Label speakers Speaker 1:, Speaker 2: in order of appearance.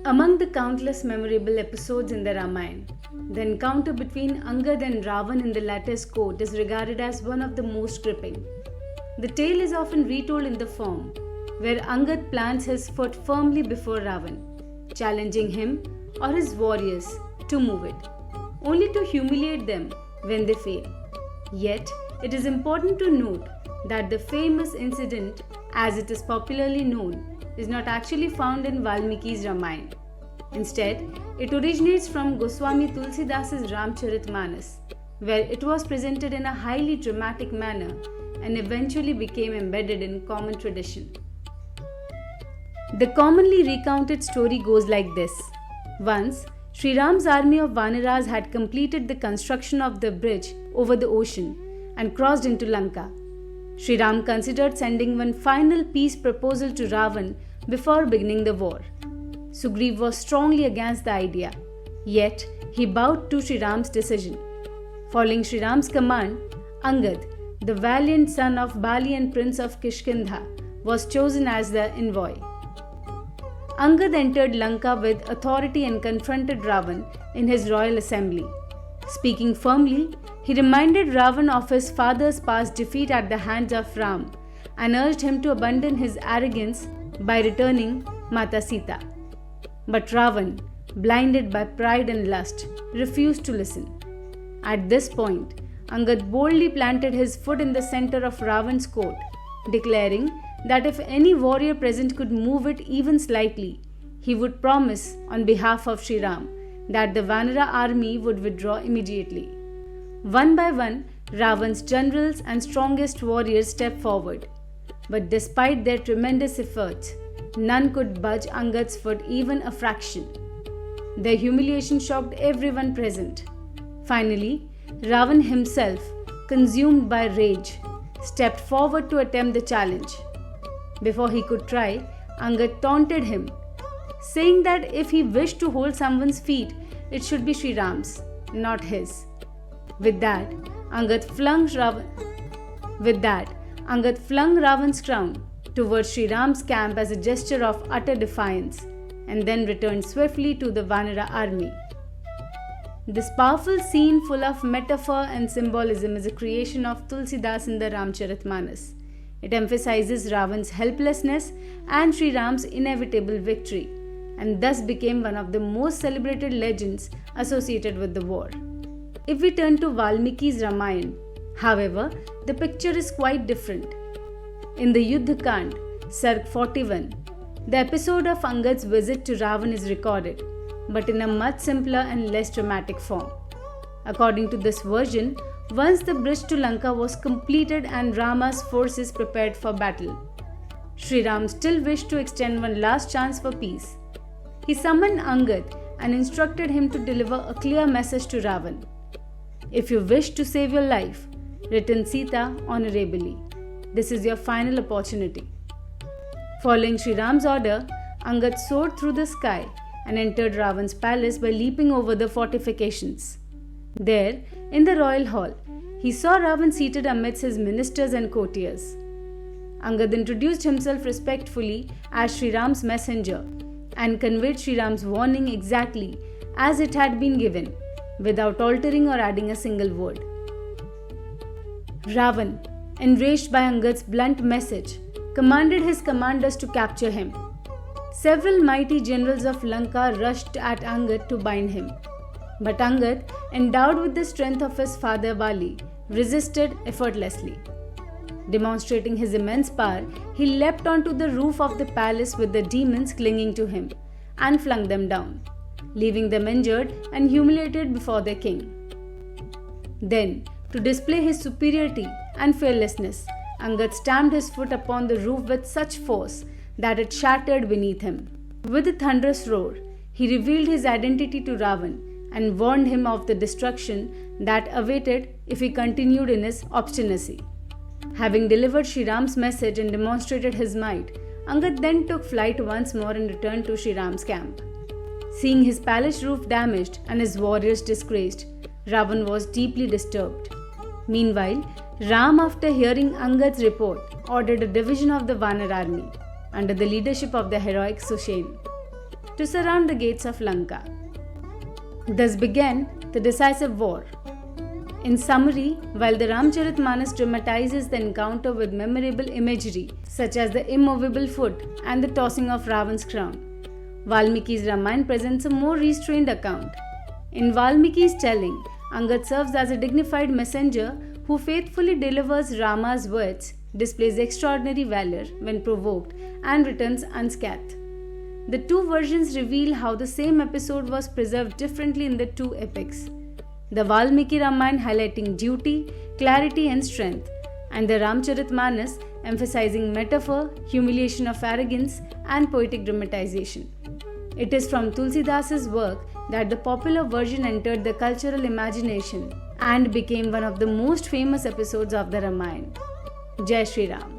Speaker 1: Among the countless memorable episodes in the Ramayana, the encounter between Angad and Ravan in the latter's court is regarded as one of the most gripping. The tale is often retold in the form where Angad plants his foot firmly before Ravan, challenging him or his warriors to move it, only to humiliate them when they fail. Yet, it is important to note that the famous incident, as it is popularly known, is not actually found in Valmiki's Ramayana. Instead, it originates from Goswami Tulsidas' Ramcharitmanas, where it was presented in a highly dramatic manner and eventually became embedded in common tradition. The commonly recounted story goes like this. Once, Sri Ram's army of Vanaras had completed the construction of the bridge over the ocean and crossed into Lanka. Sri Ram considered sending one final peace proposal to Ravan before beginning the war. Sugriv was strongly against the idea, yet he bowed to Sri Ram's decision. Following Sri Ram's command, Angad, the valiant son of Bali and prince of Kishkindha, was chosen as the envoy. Angad entered Lanka with authority and confronted Ravan in his royal assembly. Speaking firmly, he reminded Ravan of his father's past defeat at the hands of Ram and urged him to abandon his arrogance by returning Mata Sita. But Ravan, blinded by pride and lust, refused to listen. At this point, Angad boldly planted his foot in the center of Ravan's court, declaring that if any warrior present could move it even slightly, he would promise on behalf of Sri Ram that the Vanara army would withdraw immediately. One by one, Ravan's generals and strongest warriors stepped forward. But despite their tremendous efforts, none could budge Angad's foot even a fraction. Their humiliation shocked everyone present. Finally, Ravan himself, consumed by rage, stepped forward to attempt the challenge. Before he could try, Angad taunted him, saying that if he wished to hold someone's feet, it should be Sri Ram's, not his. With that, Angad flung Ravan's crown towards Sri Ram's camp as a gesture of utter defiance, and then returned swiftly to the Vanara army. This powerful scene, full of metaphor and symbolism, is a creation of Tulsidas in the Ramcharitmanas. It emphasizes Ravan's helplessness and Sri Ram's inevitable victory, and thus became one of the most celebrated legends associated with the war. If we turn to Valmiki's Ramayana, however, the picture is quite different. In the Yuddha Kand, Sarg 41, the episode of Angad's visit to Ravan is recorded, but in a much simpler and less dramatic form. According to this version, once the bridge to Lanka was completed and Rama's forces prepared for battle, Sri Ram still wished to extend one last chance for peace. He summoned Angad and instructed him to deliver a clear message to Ravan. If you wish to save your life, return Sita honorably. This is your final opportunity. Following Sri Ram's order, Angad soared through the sky and entered Ravan's palace by leaping over the fortifications. There, in the royal hall, he saw Ravan seated amidst his ministers and courtiers. Angad introduced himself respectfully as Sri Ram's messenger and conveyed Sri Ram's warning exactly as it had been given, without altering or adding a single word. Ravan, enraged by Angad's blunt message, commanded his commanders to capture him. Several mighty generals of Lanka rushed at Angad to bind him. But Angad, endowed with the strength of his father Bali, resisted effortlessly. Demonstrating his immense power, he leapt onto the roof of the palace with the demons clinging to him and flung them down, leaving them injured and humiliated before their king. Then, to display his superiority and fearlessness, Angad stamped his foot upon the roof with such force that it shattered beneath him. With a thunderous roar, he revealed his identity to Ravan and warned him of the destruction that awaited if he continued in his obstinacy. Having delivered Sri Ram's message and demonstrated his might, Angad then took flight once more and returned to Sri Ram's camp. Seeing his palace roof damaged and his warriors disgraced, Ravan was deeply disturbed. Meanwhile, Ram, after hearing Angad's report, ordered a division of the Vanar army under the leadership of the heroic Sushen. to surround the gates of Lanka. Thus began the decisive war. In summary, while the Ramcharitmanas dramatizes the encounter with memorable imagery such as the immovable foot and the tossing of Ravan's crown, Valmiki's Ramayana presents a more restrained account. In Valmiki's telling, Angad serves as a dignified messenger who faithfully delivers Rama's words, displays extraordinary valor when provoked, and returns unscathed. The two versions reveal how the same episode was preserved differently in the two epics. The Valmiki Ramayana highlighting duty, clarity, and strength, and the Ramcharitmanas emphasizing metaphor, humiliation of arrogance, and poetic dramatization. It is from Tulsidasa's work that the popular version entered the cultural imagination and became one of the most famous episodes of the Ramayana. Jai Shri Ram.